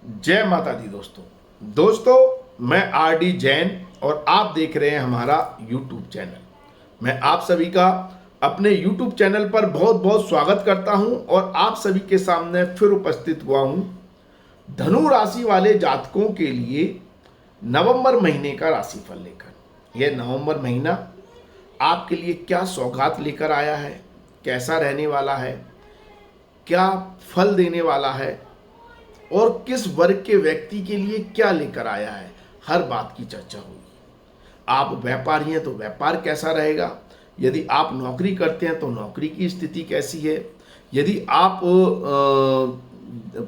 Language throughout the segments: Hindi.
जय माता दी दोस्तों मैं आर डी जैन और आप देख रहे हैं हमारा यूट्यूब चैनल। मैं आप सभी का अपने यूट्यूब चैनल पर बहुत बहुत स्वागत करता हूं और आप सभी के सामने फिर उपस्थित हुआ हूं धनु राशि वाले जातकों के लिए नवंबर महीने का राशिफल लेकर। यह नवंबर महीना आपके लिए क्या सौगात लेकर आया है, कैसा रहने वाला है, क्या फल देने वाला है और किस वर्ग के व्यक्ति के लिए क्या लेकर आया है, हर बात की चर्चा होगी। आप व्यापारी हैं तो व्यापार कैसा रहेगा, यदि आप नौकरी करते हैं तो नौकरी की स्थिति कैसी है, यदि आप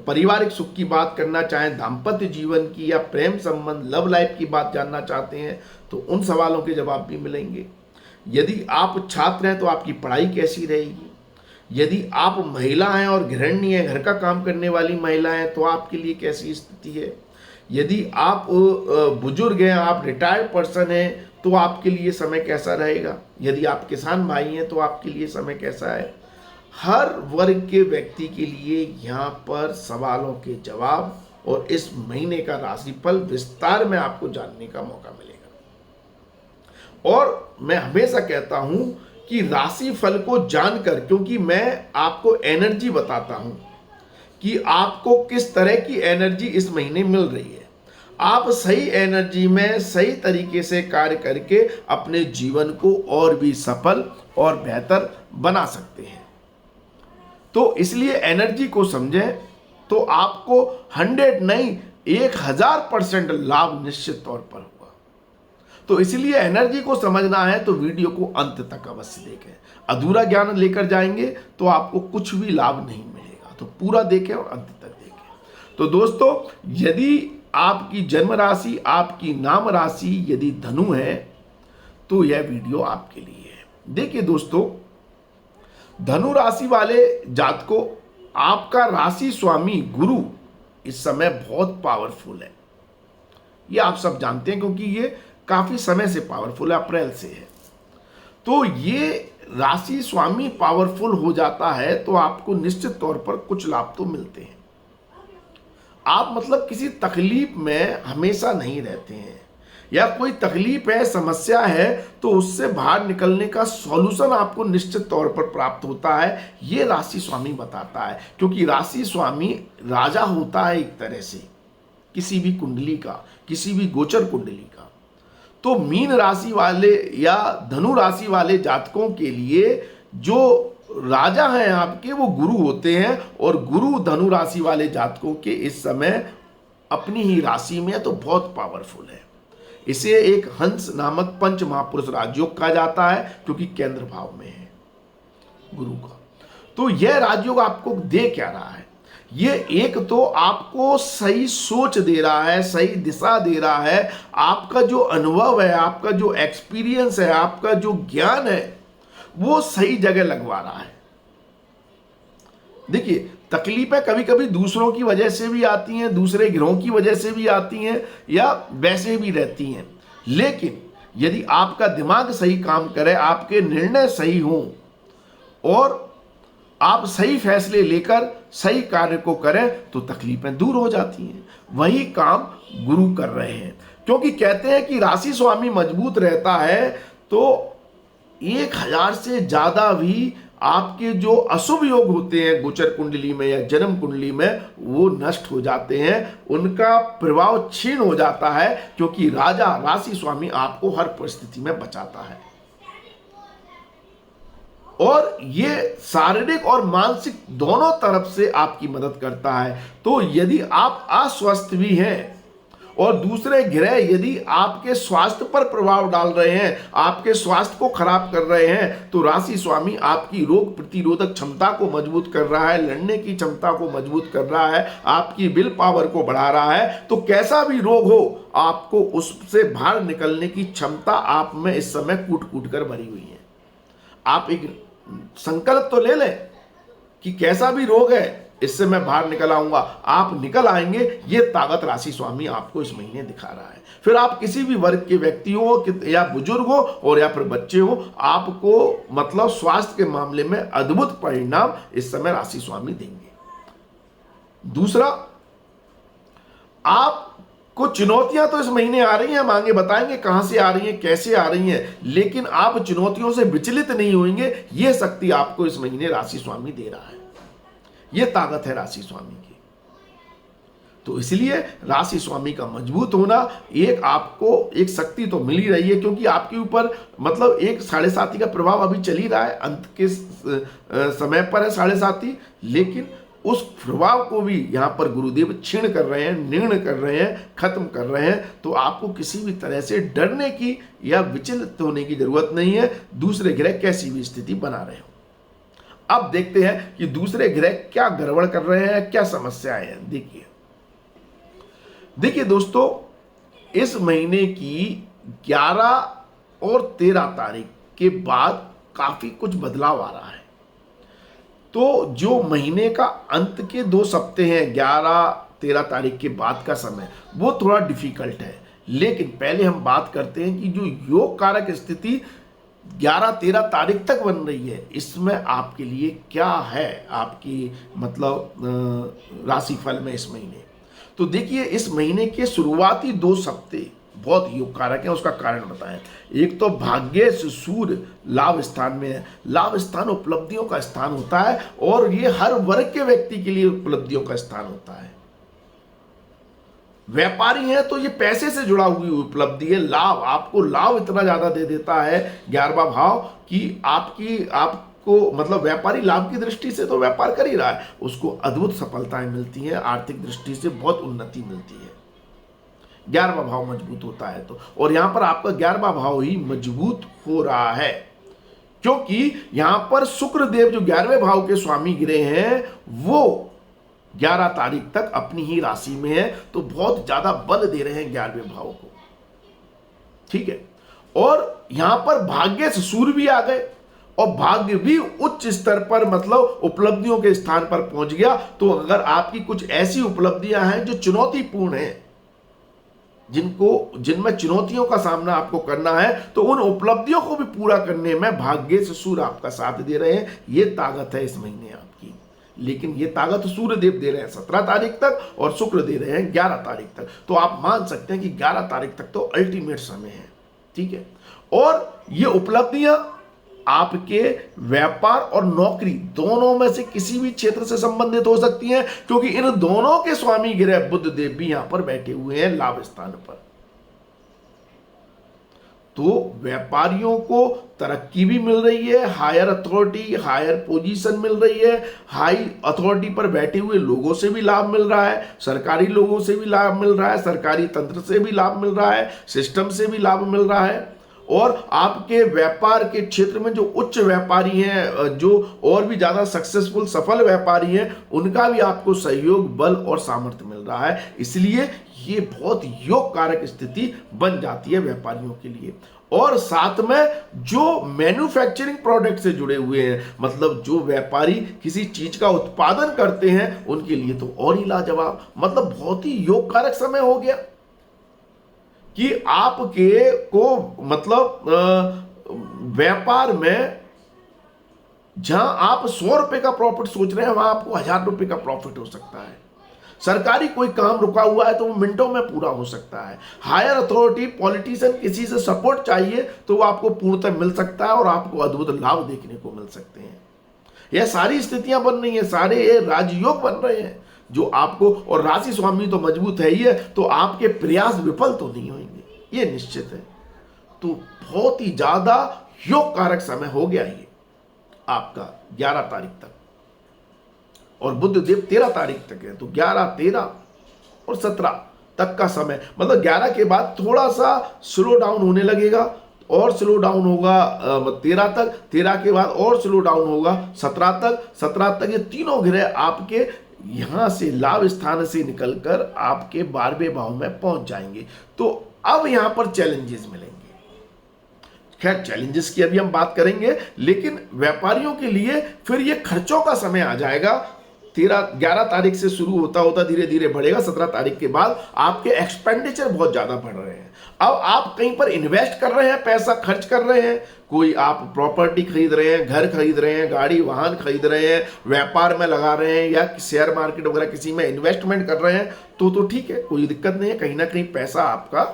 पारिवारिक सुख की बात करना चाहें, दाम्पत्य जीवन की या प्रेम संबंध लव लाइफ की बात जानना चाहते हैं तो उन सवालों के जवाब भी मिलेंगे। यदि आप छात्र हैं तो आपकी पढ़ाई कैसी रहेगी, यदि आप महिला हैं और गृहिणी हैं, घर का काम करने वाली महिला हैं तो आपके लिए कैसी स्थिति है, यदि आप बुजुर्ग हैं, आप रिटायर्ड पर्सन हैं तो आपके लिए समय कैसा रहेगा, यदि आप किसान भाई हैं तो आपके लिए समय कैसा है। हर वर्ग के व्यक्ति के लिए यहाँ पर सवालों के जवाब और इस महीने का राशिफल विस्तार में आपको जानने का मौका मिलेगा। और मैं हमेशा कहता हूं कि राशि फल को जानकर, क्योंकि मैं आपको एनर्जी बताता हूं कि आपको किस तरह की एनर्जी इस महीने मिल रही है, आप सही एनर्जी में सही तरीके से कार्य करके अपने जीवन को और भी सफल और बेहतर बना सकते हैं। तो इसलिए एनर्जी को समझें तो आपको 100 नहीं 1000% लाभ निश्चित तौर पर होगा। तो इसलिए एनर्जी को समझना है तो वीडियो को अंत तक अवश्य देखें। अधूरा ज्ञान लेकर जाएंगे तो आपको कुछ भी लाभ नहीं मिलेगा, तो पूरा देखें और अंत तक देखें। तो दोस्तों, यदि आपकी जन्म राशि, आपकी नाम राशि यदि धनु है तो यह वीडियो आपके लिए है। देखिए दोस्तों, धनु राशि वाले जातकों, आपका राशि स्वामी गुरु इस समय बहुत पावरफुल है। ये आप सब जानते हैं क्योंकि ये काफी समय से पावरफुल है, अप्रैल से है। तो ये राशि स्वामी पावरफुल हो जाता है तो आपको निश्चित तौर पर कुछ लाभ तो मिलते हैं। आप मतलब किसी तकलीफ में हमेशा नहीं रहते हैं, या कोई तकलीफ है, समस्या है तो उससे बाहर निकलने का सॉल्यूशन आपको निश्चित तौर पर प्राप्त होता है। ये राशि स्वामी बताता है, क्योंकि राशि स्वामी राजा होता है एक तरह से किसी भी कुंडली का, किसी भी गोचर कुंडली का। तो मीन राशि वाले या धनु राशि वाले जातकों के लिए जो राजा हैं आपके, वो गुरु होते हैं, और गुरु धनु राशि वाले जातकों के इस समय अपनी ही राशि में है तो बहुत पावरफुल है। इसे एक हंस नामक पंच महापुरुष राजयोग कहा जाता है, क्योंकि केंद्र भाव में है गुरु का। तो यह राजयोग आपको दे क्या रहा है, ये एक तो आपको सही सोच दे रहा है, सही दिशा दे रहा है। आपका जो अनुभव है, आपका जो एक्सपीरियंस है, आपका जो ज्ञान है, वो सही जगह लगवा रहा है। देखिए, तकलीफें कभी कभी दूसरों की वजह से भी आती हैं, दूसरे ग्रहों की वजह से भी आती हैं, या वैसे भी रहती हैं। लेकिन यदि आपका दिमाग सही काम करे, आपके निर्णय सही हों और आप सही फैसले लेकर सही कार्य को करें तो तकलीफें दूर हो जाती हैं। वही काम गुरु कर रहे हैं, क्योंकि कहते हैं कि राशि स्वामी मजबूत रहता है तो 1000 से ज्यादा भी आपके जो अशुभ योग होते हैं गोचर कुंडली में या जन्म कुंडली में, वो नष्ट हो जाते हैं, उनका प्रभाव क्षीण हो जाता है, क्योंकि राजा राशि स्वामी आपको हर परिस्थिति में बचाता है। और ये शारीरिक और मानसिक दोनों तरफ से आपकी मदद करता है। तो यदि आप अस्वस्थ भी हैं और दूसरे ग्रह यदि आपके स्वास्थ्य पर प्रभाव डाल रहे हैं, आपके स्वास्थ्य को खराब कर रहे हैं, तो राशि स्वामी आपकी रोग प्रतिरोधक क्षमता को मजबूत कर रहा है, लड़ने की क्षमता को मजबूत कर रहा है, आपकी विल पावर को बढ़ा रहा है। तो कैसा भी रोग हो, आपको उससे बाहर निकलने की क्षमता आप में इस समय कूट कूट कर भरी हुई है। आप एक संकल्प तो ले लें कि कैसा भी रोग है, इससे मैं बाहर निकल आऊंगा। आप निकल आएंगे, ये ताकत राशि स्वामी आपको इस महीने दिखा रहा है। फिर आप किसी भी वर्ग के व्यक्ति हो या बुजुर्ग हो और या फिर बच्चे हो, आपको मतलब स्वास्थ्य के मामले में अद्भुत परिणाम इस समय राशि स्वामी देंगे। दूसरा, आपको चुनौतियां तो इस महीने आ रही हैं, हम आगे बताएंगे कहां से आ रही हैं, कैसे आ रही हैं, लेकिन आप चुनौतियों से विचलित नहीं होंगे। यह शक्ति आपको इस महीने राशि स्वामी दे रहा है, यह ताकत है राशि स्वामी की। तो इसलिए राशि स्वामी का मजबूत होना, एक आपको एक शक्ति तो मिल ही रही है, क्योंकि आपके ऊपर मतलब एक 7.5 का प्रभाव अभी चल ही रहा है, अंत के समय पर है 7.5, लेकिन उस प्रभाव को भी यहां पर गुरुदेव क्षीण कर रहे हैं, निर्णय कर रहे हैं, खत्म कर रहे हैं। तो आपको किसी भी तरह से डरने की या विचलित होने की जरूरत नहीं है, दूसरे ग्रह कैसी भी स्थिति बना रहे हो। अब देखते हैं कि दूसरे ग्रह क्या गड़बड़ कर रहे हैं, क्या समस्याएं हैं। देखिए दोस्तों, इस महीने की 11 और 13 तारीख के बाद काफी कुछ बदलाव आ रहा है। तो जो महीने का अंत के 2 सप्ते हैं, 11-13 तारीख के बाद का समय, वो थोड़ा डिफिकल्ट है। लेकिन पहले हम बात करते हैं कि जो योग कारक स्थिति 11-13 तारीख तक बन रही है, इसमें आपके लिए क्या है, आपकी मतलब राशिफल में इस महीने। तो देखिए, इस महीने के शुरुआती 2 सप्ते बहुत योग कारक है, उसका कारण बताएं। एक तो भाग्य से सूर्य लाभ स्थान में है। लाभ स्थान उपलब्धियों का स्थान होता है, और ये हर वर्ग के व्यक्ति के लिए उपलब्धियों का स्थान होता है। व्यापारी है तो ये पैसे से जुड़ा हुई उपलब्धि है। लाभ, आपको लाभ इतना ज्यादा दे देता है 11वां भाव कि आपको मतलब व्यापारी लाभ की दृष्टि से तो व्यापार कर ही रहा है, उसको अद्भुत सफलताएं मिलती हैं, आर्थिक दृष्टि से बहुत उन्नति मिलती है। 11वां भाव मजबूत होता है तो, और यहां पर आपका 11वां भाव ही मजबूत हो रहा है, क्योंकि यहां पर शुक्र देव जो 11वें भाव के स्वामी ग्रह हैं, वो 11 तारीख तक अपनी ही राशि में है। तो बहुत ज्यादा बल दे रहे हैं 11वें भाव को, ठीक है। और यहां पर भाग्य से सूर्य भी आ गए, और भाग्य भी उच्च स्तर पर मतलब उपलब्धियों के स्थान पर पहुंच गया। तो अगर आपकी कुछ ऐसी उपलब्धियां हैं जो चुनौतीपूर्ण हैं, जिनमें चुनौतियों का सामना आपको करना है, तो उन उपलब्धियों को भी पूरा करने में भाग्य से सूर्य आपका साथ दे रहे हैं। ये ताकत है इस महीने आपकी। लेकिन ये ताकत सूर्य देव दे रहे हैं 17 तारीख तक, और शुक्र दे रहे हैं 11 तारीख तक। तो आप मान सकते हैं कि 11 तारीख तक तो अल्टीमेट समय है, ठीक है। और ये उपलब्धियां आपके व्यापार और नौकरी दोनों में से किसी भी क्षेत्र से संबंधित हो सकती हैं, क्योंकि इन दोनों के स्वामी ग्रह बुध देव भी यहां पर बैठे हुए हैं लाभ स्थान पर। तो व्यापारियों को तरक्की भी मिल रही है, हायर अथॉरिटी, हायर पोजीशन मिल रही है, हाई अथॉरिटी पर बैठे हुए लोगों से भी लाभ मिल रहा है, सरकारी लोगों से भी लाभ मिल रहा है, सरकारी तंत्र से भी लाभ मिल रहा है, सिस्टम से भी लाभ मिल रहा है। और आपके व्यापार के क्षेत्र में जो उच्च व्यापारी हैं, जो और भी ज्यादा सक्सेसफुल सफल व्यापारी हैं, उनका भी आपको सहयोग, बल और सामर्थ्य मिल रहा है। इसलिए ये बहुत योग कारक स्थिति बन जाती है व्यापारियों के लिए। और साथ में जो मैन्युफैक्चरिंग प्रोडक्ट से जुड़े हुए हैं, मतलब जो व्यापारी किसी चीज का उत्पादन करते हैं, उनके लिए तो और ही लाजवाब, मतलब बहुत ही योग कारक समय हो गया कि आपके को मतलब व्यापार में जहां आप 100 रुपए का प्रॉफिट सोच रहे हैं, वहां आपको 1000 रुपए का प्रॉफिट हो सकता है। सरकारी कोई काम रुका हुआ है तो वो मिनटों में पूरा हो सकता है। हायर अथॉरिटी, पॉलिटिशियन किसी से सपोर्ट चाहिए तो वो आपको पूर्णतः मिल सकता है, और आपको अद्भुत लाभ देखने को मिल सकते हैं। यह सारी स्थितियां बन रही हैं, सारे ये राजयोग बन रहे हैं जो आपको, और राशि स्वामी तो मजबूत है ही है, तो आपके प्रयास विफल तो नहीं होंगे, ये निश्चित है। तो बहुत ही ज्यादा योग कारक समय हो गया ये आपका 11 तारीख तक, और बुध देव 13 तारीख तक है। तो 11, 13 और 17 तक का समय, मतलब 11 के बाद थोड़ा सा स्लो डाउन होने लगेगा, और स्लो डाउन होगा 13 तक, 13 के बाद और स्लो डाउन होगा 17 तक, 17 तक ये तीनों ग्रह आपके यहां से लाभ स्थान से निकलकर आपके 12वें भाव में पहुंच जाएंगे। तो अब यहां पर चैलेंजेस मिलेंगे। खैर, चैलेंजेस की अभी हम बात करेंगे, लेकिन व्यापारियों के लिए फिर ये खर्चों का समय आ जाएगा। 11 तारीख से शुरू होता होता धीरे धीरे बढ़ेगा। 17 तारीख के बाद आपके एक्सपेंडिचर बहुत ज़्यादा बढ़ रहे हैं। अब आप कहीं पर इन्वेस्ट कर रहे हैं, पैसा खर्च कर रहे हैं, कोई आप प्रॉपर्टी खरीद रहे हैं, घर खरीद रहे हैं, गाड़ी वाहन खरीद रहे हैं, व्यापार में लगा रहे हैं या शेयर मार्केट वगैरह किसी में इन्वेस्टमेंट कर रहे हैं, तो ठीक है, कोई दिक्कत नहीं है। कहीं ना कहीं पैसा आपका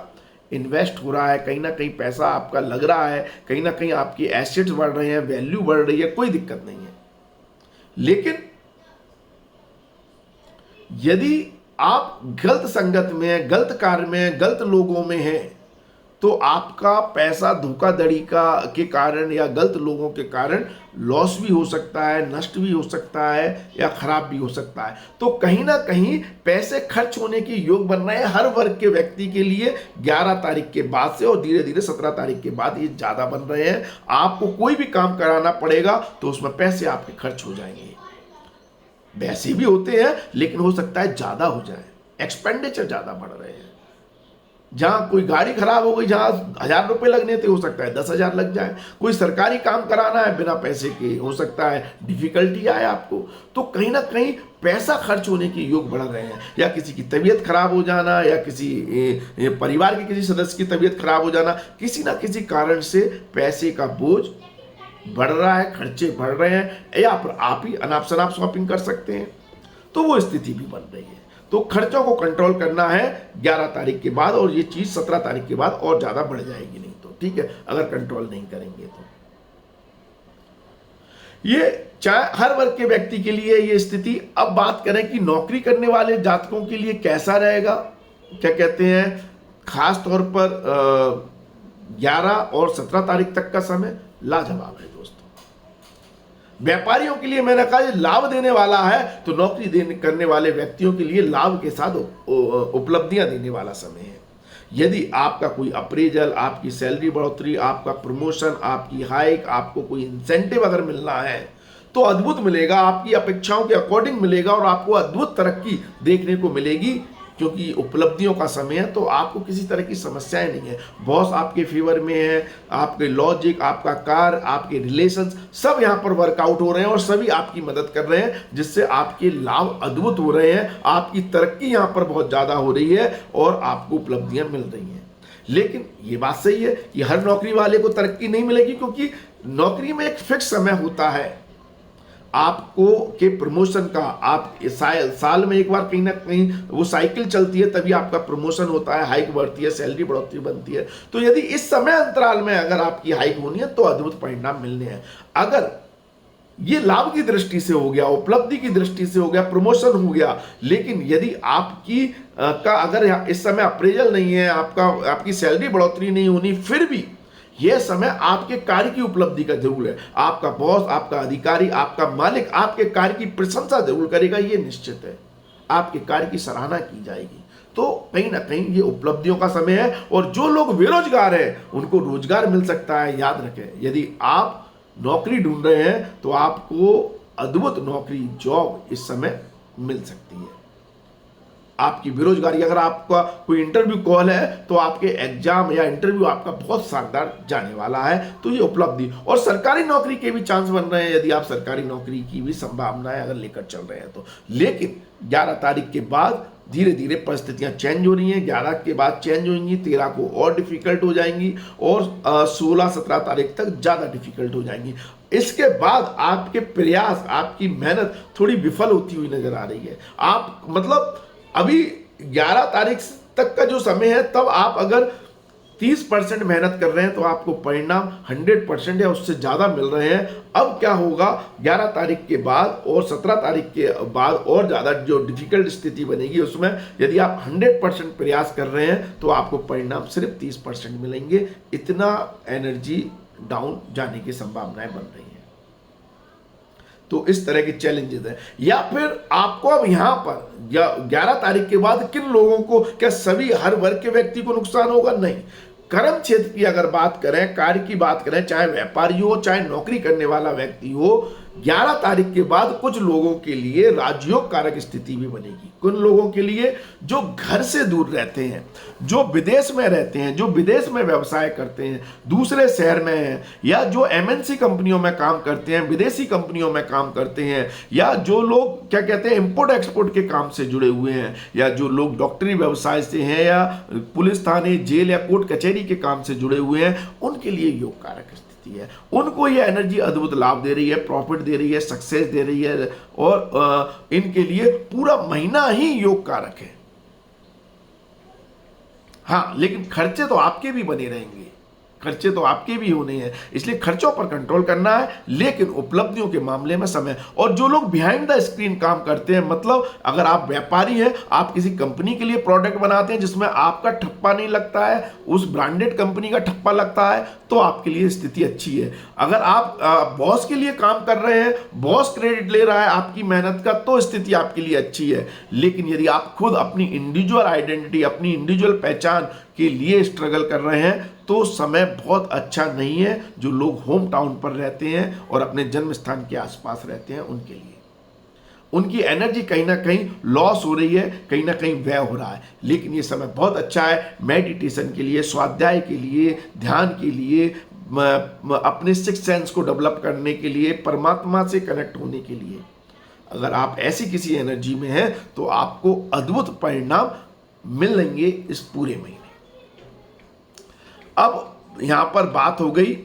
इन्वेस्ट हो रहा है, कहीं ना कहीं पैसा आपका लग रहा है, कहीं ना कहीं आपकी एसेट्स बढ़ रहे हैं, वैल्यू बढ़ रही है, कोई दिक्कत नहीं है। लेकिन यदि आप गलत संगत में, गलत कार्य में, गलत लोगों में हैं, तो आपका पैसा धोखाधड़ी के कारण या गलत लोगों के कारण लॉस भी हो सकता है, नष्ट भी हो सकता है या खराब भी हो सकता है। तो कहीं ना कहीं पैसे खर्च होने के योग बन रहे हैं हर वर्ग के व्यक्ति के लिए 11 तारीख के बाद से, और धीरे धीरे 17 तारीख के बाद ये ज़्यादा बन रहे हैं। आपको कोई भी काम कराना पड़ेगा तो उसमें पैसे आपके खर्च हो जाएंगे। वैसे भी होते हैं लेकिन हो सकता है ज़्यादा हो जाए, एक्सपेंडिचर ज़्यादा बढ़ रहे हैं। जहाँ कोई गाड़ी खराब हो गई, जहाँ 1000 रुपये लगने थे, हो सकता है 10,000 लग जाए। कोई सरकारी काम कराना है बिना पैसे के, हो सकता है डिफिकल्टी आए आपको। तो कहीं ना कहीं पैसा खर्च होने के योग बढ़ रहे हैं, या किसी की तबीयत खराब हो जाना, या किसी परिवार के किसी सदस्य की तबीयत खराब हो जाना, किसी ना किसी कारण से पैसे का बोझ बढ़ रहा है, खर्चे बढ़ रहे हैं, या फिर आप ही अनाप शनाप शॉपिंग कर सकते हैं, तो वो स्थिति भी बन रही है। तो खर्चों को कंट्रोल करना है 11 तारीख के बाद, और ये चीज़ 17 तारीख के बाद और ज़्यादा बढ़ जाएगी नहीं तो, ठीक है, अगर कंट्रोल नहीं करेंगे तो। ये चाहे हर वर्ग के व्यक्ति के लिए ये स्थिति। अब बात करें कि नौकरी करने वाले जातकों के लिए कैसा रहेगा, क्या कहते हैं, खास तौर पर 11 और 17 तारीख तक का समय लाजवाब है दोस्तों। व्यापारियों के लिए मैंने कहा लाभ देने वाला है, तो नौकरी करने वाले व्यक्तियों के लिए लाभ के साथ उपलब्धियां देने वाला समय है। यदि आपका कोई अप्रेजल, आपकी सैलरी बढ़ोतरी, आपका प्रमोशन, आपकी हाइक, आपको कोई इंसेंटिव अगर मिलना है तो अद्भुत मिलेगा, आपकी अपेक्षाओं के अकॉर्डिंग मिलेगा, और आपको अद्भुत तरक्की देखने को मिलेगी, क्योंकि उपलब्धियों का समय है। तो आपको किसी तरह की समस्याएं नहीं है, बॉस आपके फेवर में है, आपके लॉजिक, आपका कार्य, आपके रिलेशंस सब यहाँ पर वर्कआउट हो रहे हैं और सभी आपकी मदद कर रहे हैं, जिससे आपके लाभ अद्भुत हो रहे हैं, आपकी तरक्की यहाँ पर बहुत ज़्यादा हो रही है और आपको उपलब्धियाँ मिल रही हैं। लेकिन ये बात सही है कि हर नौकरी वाले को तरक्की नहीं मिलेगी, क्योंकि नौकरी में एक फिक्स समय होता है आपको के प्रमोशन का। आप साल में एक बार कहीं ना कहीं वो साइकिल चलती है, तभी आपका प्रमोशन होता है, हाइक बढ़ती है, सैलरी बढ़ोतरी बनती है। तो यदि इस समय अंतराल में अगर आपकी हाइक होनी है तो अद्भुत परिणाम मिलने हैं। अगर ये लाभ की दृष्टि से हो गया, उपलब्धि की दृष्टि से हो गया, प्रमोशन हो गया, लेकिन यदि आपकी अगर इस समय अप्रेजल नहीं है, आपकी सैलरी बढ़ोतरी नहीं होनी, फिर भी यह समय आपके कार्य की उपलब्धि का जरूर है। आपका बॉस, आपका अधिकारी, आपका मालिक आपके कार्य की प्रशंसा जरूर करेगा, यह निश्चित है, आपके कार्य की सराहना की जाएगी। तो कहीं ना कहीं ये उपलब्धियों का समय है, और जो लोग बेरोजगार हैं उनको रोजगार मिल सकता है। याद रखें, यदि आप नौकरी ढूंढ रहे हैं तो आपको अद्भुत नौकरी, जॉब इस समय मिल सकती है। आपकी बेरोजगारी, अगर आपका कोई इंटरव्यू कॉल है तो आपके एग्जाम या इंटरव्यू आपका बहुत शानदार जाने वाला है, तो ये उपलब्धि। और सरकारी नौकरी के भी चांस बन रहे हैं, यदि आप सरकारी नौकरी की भी संभावनाएं अगर लेकर चल रहे हैं तो। लेकिन 11 तारीख के बाद धीरे धीरे परिस्थितियां चेंज हो रही हैं, 11 के बाद चेंज होंगी, 13 को और डिफिकल्ट हो जाएंगी, और 16-17 तारीख तक ज़्यादा डिफिकल्ट हो जाएंगी। इसके बाद आपके प्रयास, आपकी मेहनत थोड़ी विफल होती हुई नजर आ रही है। आप मतलब अभी 11 तारीख तक का जो समय है, तब आप अगर 30% मेहनत कर रहे हैं तो आपको परिणाम 100% या उससे ज़्यादा मिल रहे हैं। अब क्या होगा, 11 तारीख के बाद और 17 तारीख के बाद और ज़्यादा जो डिफिकल्ट स्थिति बनेगी, उसमें यदि आप 100% प्रयास कर रहे हैं तो आपको परिणाम सिर्फ 30% मिलेंगे। इतना एनर्जी डाउन जाने की संभावनाएं बन रही हैं। तो इस तरह के चैलेंजेस हैं। या फिर आपको अब यहाँ पर 11 तारीख के बाद किन लोगों को, क्या सभी हर वर्ग के व्यक्ति को नुकसान होगा? नहीं। कर्म क्षेत्र की अगर बात करें, कार्य की बात करें, चाहे व्यापारी हो चाहे नौकरी करने वाला व्यक्ति हो, 11 तारीख के बाद कुछ लोगों के लिए राजयोग कारक स्थिति भी बनेगी। कुछ लोगों के लिए जो घर से दूर रहते हैं, जो विदेश में रहते हैं, जो विदेश में व्यवसाय करते हैं, दूसरे शहर में हैं, या जो एमएनसी कंपनियों में काम करते हैं, विदेशी कंपनियों में काम करते हैं, या जो लोग क्या कहते हैं इंपोर्ट एक्सपोर्ट के काम से जुड़े हुए हैं, या जो लोग डॉक्टरी व्यवसाय से हैं, या पुलिस थाने जेल या कोर्ट कचहरी के काम से जुड़े हुए हैं, उनके लिए योग कारक है। उनको ये एनर्जी अद्भुत लाभ दे रही है, प्रॉफिट दे रही है, सक्सेस दे रही है, और इनके लिए पूरा महीना ही योग कारक है। हाँ, लेकिन खर्चे तो आपके भी बने रहेंगे, खर्चे तो आपके भी होने हैं, इसलिए खर्चों पर कंट्रोल करना है, लेकिन उपलब्धियों के मामले में समय। और जो लोग बिहाइंड द स्क्रीन काम करते हैं, मतलब अगर आप व्यापारी हैं, आप किसी कंपनी के लिए प्रोडक्ट बनाते हैं जिसमें आपका ठप्पा नहीं लगता है, उस ब्रांडेड कंपनी का ठप्पा लगता है, तो आपके लिए स्थिति अच्छी है। अगर आप बॉस के लिए काम कर रहे हैं, बॉस क्रेडिट ले रहा है आपकी मेहनत का, तो स्थिति आपके लिए अच्छी है। लेकिन यदि आप खुद अपनी इंडिविजुअल आइडेंटिटी, अपनी इंडिविजुअल पहचान के लिए स्ट्रगल कर रहे हैं, तो समय बहुत अच्छा नहीं है। जो लोग होम टाउन पर रहते हैं और अपने जन्म स्थान के आसपास रहते हैं, उनके लिए उनकी एनर्जी कहीं ना कहीं लॉस हो रही है, कहीं ना कहीं व्यय हो रहा है। लेकिन ये समय बहुत अच्छा है मेडिटेशन के लिए, स्वाध्याय के लिए, ध्यान के लिए, अपने सिक्स सेंस को डेवलप करने के लिए, परमात्मा से कनेक्ट होने के लिए। अगर आप ऐसी किसी एनर्जी में हैं तो आपको अद्भुत परिणाम मिलेंगे इस पूरे महीने। अब यहां पर बात हो गई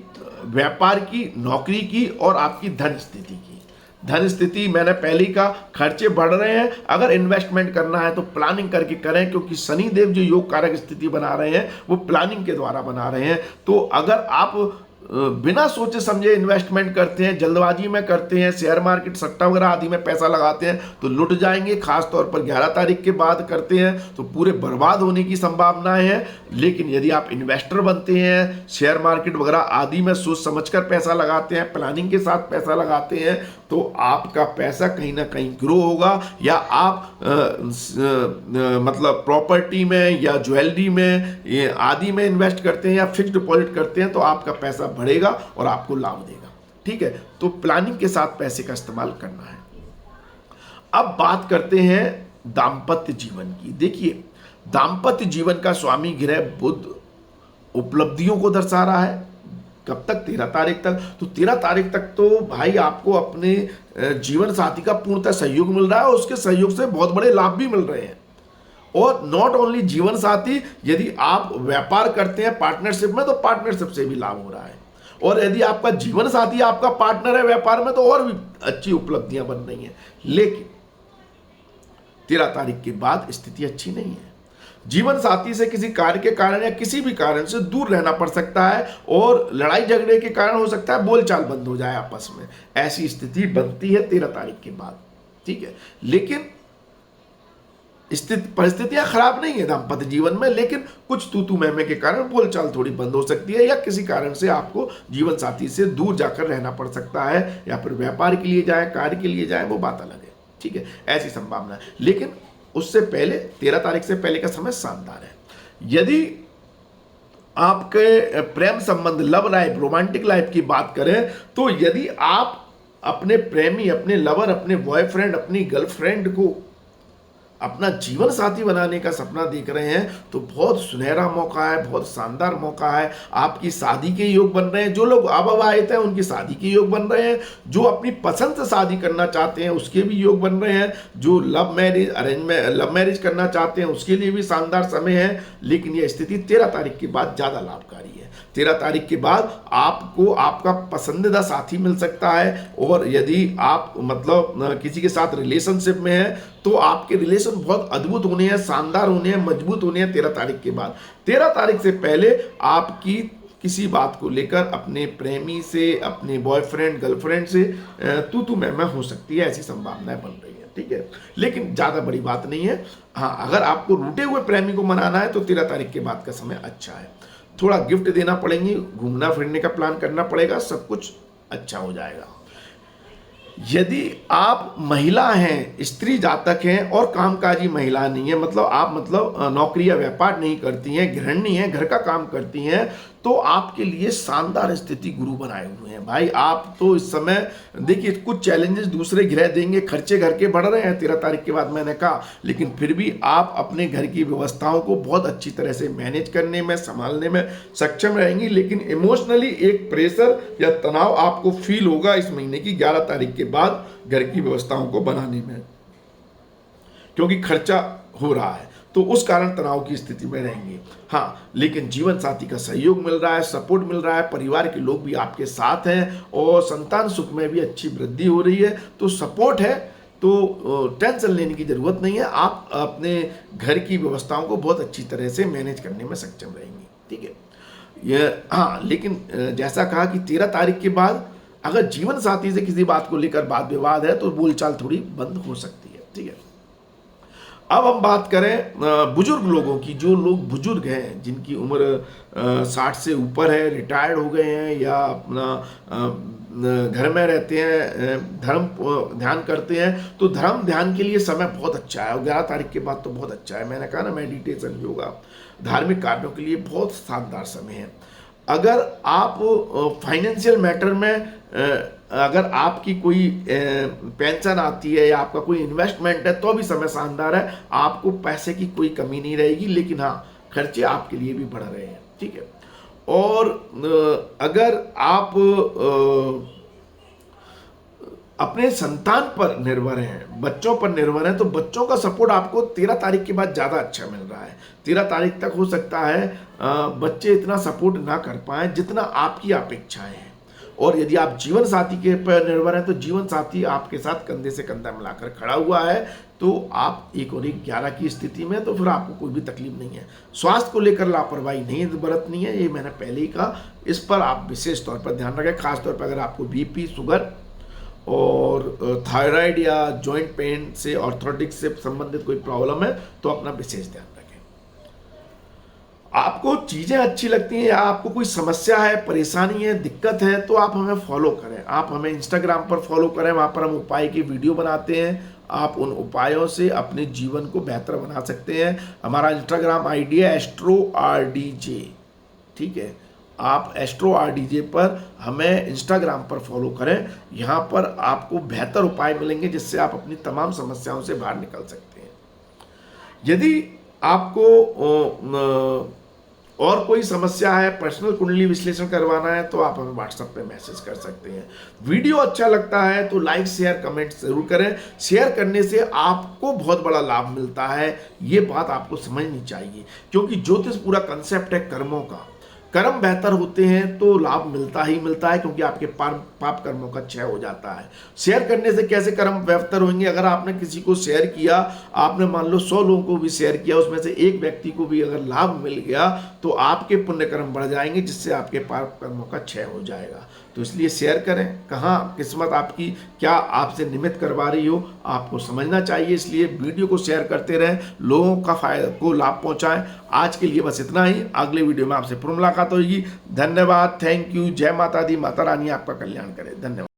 व्यापार की, नौकरी की और आपकी धन स्थिति की। धन स्थिति मैंने पहले ही कहा, खर्चे बढ़ रहे हैं। अगर इन्वेस्टमेंट करना है तो प्लानिंग करके करें, क्योंकि शनि देव जो योग कारक स्थिति बना रहे हैं वो प्लानिंग के द्वारा बना रहे हैं। तो अगर आप बिना सोचे समझे इन्वेस्टमेंट करते हैं, जल्दबाजी में करते हैं, शेयर मार्केट सट्टा वगैरह आदि में पैसा लगाते हैं, तो लुट जाएंगे। खास तौर पर 11 तारीख के बाद करते हैं तो पूरे बर्बाद होने की संभावनाएं हैं। लेकिन यदि आप इन्वेस्टर बनते हैं, शेयर मार्केट वगैरह आदि में सोच समझकर पैसा लगाते हैं, प्लानिंग के साथ पैसा लगाते हैं, तो आपका पैसा कहीं ना कहीं ग्रो होगा। या आप मतलब प्रॉपर्टी में या ज्वेलरी में आदि में इन्वेस्ट करते हैं या फिक्स्ड डिपॉजिट करते हैं, तो आपका पैसा बढ़ेगा और आपको लाभ देगा। ठीक है, तो प्लानिंग के साथ पैसे का इस्तेमाल करना है। अब बात करते हैं दाम्पत्य जीवन की। देखिए, दाम्पत्य जीवन का स्वामी ग्रह बुध उपलब्धियों को दर्शा रहा है। कब तक? 13 तारीख तक। तो 13 तारीख तक तो भाई आपको अपने जीवन साथी का पूर्णतः सहयोग मिल रहा है और उसके सहयोग से बहुत बड़े लाभ भी मिल रहे हैं। और नॉट ओनली जीवन साथी, यदि आप व्यापार करते हैं पार्टनरशिप में, तो पार्टनरशिप से भी लाभ हो रहा है। और यदि आपका जीवन साथी आपका पार्टनर है व्यापार में, तो और भी अच्छी उपलब्धियां बन रही हैं। लेकिन 13 तारीख के बाद स्थिति अच्छी नहीं है। जीवन साथी से किसी कार्य के कारण या किसी भी कारण से दूर रहना पड़ सकता है, और लड़ाई झगड़े के कारण हो सकता है बोलचाल बंद हो जाए आपस में। ऐसी स्थिति बनती है 13 तारीख के बाद। ठीक है, लेकिन परिस्थितियां खराब नहीं है दाम्पत्य जीवन में, लेकिन कुछ तू मैं के कारण बोलचाल थोड़ी बंद हो सकती है, या किसी कारण से आपको जीवन साथी से दूर जाकर रहना पड़ सकता है, या फिर व्यापार के लिए जाए, कार्य के लिए जाए, वो बात अलग है। ठीक है, ऐसी संभावना है। लेकिन उससे पहले 13 तारीख से पहले का समय शानदार है। यदि आपके प्रेम संबंध, लव लाइफ, रोमांटिक लाइफ की बात करें, तो यदि आप अपने प्रेमी, अपने लवर, अपने बॉयफ्रेंड, अपनी गर्लफ्रेंड को अपना जीवन साथी बनाने का सपना देख रहे हैं, तो बहुत सुनहरा मौका है, बहुत शानदार मौका है। आपकी शादी के योग बन रहे हैं। जो लोग अविवाहित हैं उनकी शादी के योग बन रहे हैं। जो अपनी पसंद से शादी करना चाहते हैं उसके भी योग बन रहे हैं। जो लव मैरिज करना चाहते हैं उसके लिए भी शानदार समय है। लेकिन यह स्थिति 13 तारीख के बाद ज़्यादा लाभकारी है। 13 तारीख के बाद आपको आपका पसंदीदा साथी मिल सकता है। और यदि आप मतलब किसी के साथ रिलेशनशिप में हैं, तो आपके रिलेशन बहुत अद्भुत होने हैं, शानदार होने हैं, मजबूत होने हैं 13 तारीख के बाद। 13 तारीख से पहले आपकी किसी बात को लेकर अपने प्रेमी से, अपने बॉयफ्रेंड, गर्लफ्रेंड से तू मैं हो सकती है, ऐसी संभावनाएं बन रही है। ठीक है, लेकिन ज़्यादा बड़ी बात नहीं है। हाँ, अगर आपको रूठे हुए प्रेमी को मनाना है तो 13 तारीख के बाद का समय अच्छा है। थोड़ा गिफ्ट देना पड़ेंगी, घूमना फिरने का प्लान करना पड़ेगा, सब कुछ अच्छा हो जाएगा। यदि आप महिला हैं, स्त्री जातक हैं और कामकाजी महिला नहीं है, मतलब आप नौकरी या व्यापार नहीं करती हैं, गृहिणी हैं, घर का काम करती हैं, तो आपके लिए शानदार स्थिति गुरु बनाए हुए हैं भाई। आप तो इस समय देखिए कुछ चैलेंजेस दूसरे ग्रह देंगे, खर्चे घर के बढ़ रहे हैं 13 तारीख के बाद मैंने कहा, लेकिन फिर भी आप अपने घर की व्यवस्थाओं को बहुत अच्छी तरह से मैनेज करने में, संभालने में सक्षम रहेंगी। लेकिन इमोशनली एक प्रेशर या तनाव आपको फील होगा इस महीने की 11 तारीख के बाद घर की व्यवस्थाओं को बनाने में, क्योंकि खर्चा हो रहा है, तो उस कारण तनाव की स्थिति में रहेंगे। हाँ, लेकिन जीवन साथी का सहयोग मिल रहा है, सपोर्ट मिल रहा है, परिवार के लोग भी आपके साथ हैं और संतान सुख में भी अच्छी वृद्धि हो रही है, तो सपोर्ट है, तो टेंशन लेने की जरूरत नहीं है। आप अपने घर की व्यवस्थाओं को बहुत अच्छी तरह से मैनेज करने में सक्षम रहेंगे, ठीक है। यह हाँ, लेकिन जैसा कहा कि 13 तारीख के बाद अगर जीवन साथी से किसी बात को लेकर वाद विवाद है तो बोलचाल थोड़ी बंद हो सकती है, ठीक है। अब हम बात करें बुजुर्ग लोगों की। जो लोग बुजुर्ग हैं, जिनकी उम्र 60 से ऊपर है, रिटायर्ड हो गए हैं या अपना घर में रहते हैं, धर्म ध्यान करते हैं, तो धर्म ध्यान के लिए समय बहुत अच्छा है और 11 तारीख के बाद तो बहुत अच्छा है। मैंने कहा ना, मेडिटेशन, योगा, धार्मिक कार्यों के लिए बहुत शानदार समय है। अगर आप फाइनेंशियल मैटर में अगर आपकी कोई पेंशन आती है या आपका कोई इन्वेस्टमेंट है तो भी समय शानदार है, आपको पैसे की कोई कमी नहीं रहेगी। लेकिन हाँ, खर्चे आपके लिए भी बढ़ रहे हैं, ठीक है। और अगर आप अपने संतान पर निर्भर हैं, बच्चों पर निर्भर हैं, तो बच्चों का सपोर्ट आपको 13 तारीख के बाद ज़्यादा अच्छा मिल रहा है। 13 तारीख तक हो सकता है बच्चे इतना सपोर्ट ना कर पाएँ जितना आपकी अपेक्षाएं हैं। और यदि आप जीवन साथी के पर निर्भर हैं तो जीवन साथी आपके साथ कंधे से कंधा मिलाकर खड़ा हुआ है, तो आप 1 और 1 11 की स्थिति में, तो फिर आपको कोई भी तकलीफ नहीं है। स्वास्थ्य को लेकर लापरवाही नहीं बरतनी है, ये मैंने पहले ही कहा। इस पर आप विशेष तौर पर ध्यान रखें, खासतौर पर अगर आपको बीपी, शुगर और थायराइड या जॉइंट पेन से, ऑर्थोटिक्स से संबंधित कोई प्रॉब्लम है तो अपना विशेष ध्यान रखें। आपको चीज़ें अच्छी लगती हैं या आपको कोई समस्या है, परेशानी है, दिक्कत है, तो आप हमें फॉलो करें। आप हमें इंस्टाग्राम पर फॉलो करें, वहाँ पर हम उपाय की वीडियो बनाते हैं। आप उन उपायों से अपने जीवन को बेहतर बना सकते हैं। हमारा इंस्टाग्राम आईडी है AstroRDJ, ठीक है। आप AstroRDJ पर हमें इंस्टाग्राम पर फॉलो करें। यहाँ पर आपको बेहतर उपाय मिलेंगे जिससे आप अपनी तमाम समस्याओं से बाहर निकल सकते हैं। यदि आपको और कोई समस्या है, पर्सनल कुंडली विश्लेषण करवाना है, तो आप हमें व्हाट्सएप पे मैसेज कर सकते हैं। वीडियो अच्छा लगता है तो लाइक, शेयर, कमेंट जरूर करें। शेयर करने से आपको बहुत बड़ा लाभ मिलता है, ये बात आपको समझनी चाहिए, क्योंकि ज्योतिष पूरा कंसेप्ट है कर्मों का। कर्म बेहतर होते हैं तो लाभ मिलता ही मिलता है, क्योंकि आपके पाप कर्मों का क्षय हो जाता है। शेयर करने से कैसे कर्म बेहतर होंगे? अगर आपने किसी को शेयर किया, आपने मान लो 100 लोगों को भी शेयर किया, उसमें से एक व्यक्ति को भी अगर लाभ मिल गया तो आपके पुण्य कर्म बढ़ जाएंगे, जिससे आपके पाप कर्मों का क्षय हो जाएगा। तो इसलिए शेयर करें। कहाँ किस्मत आपकी क्या आपसे निमित्त करवा रही हो, आपको समझना चाहिए। इसलिए वीडियो को शेयर करते रहें, लोगों का फायदा को लाभ पहुंचाएं। आज के लिए बस इतना ही। अगले वीडियो में आपसे फिर मुलाकात होगी। धन्यवाद, थैंक यू, जय माता दी, माता रानी आपका कल्याण करे। धन्यवाद।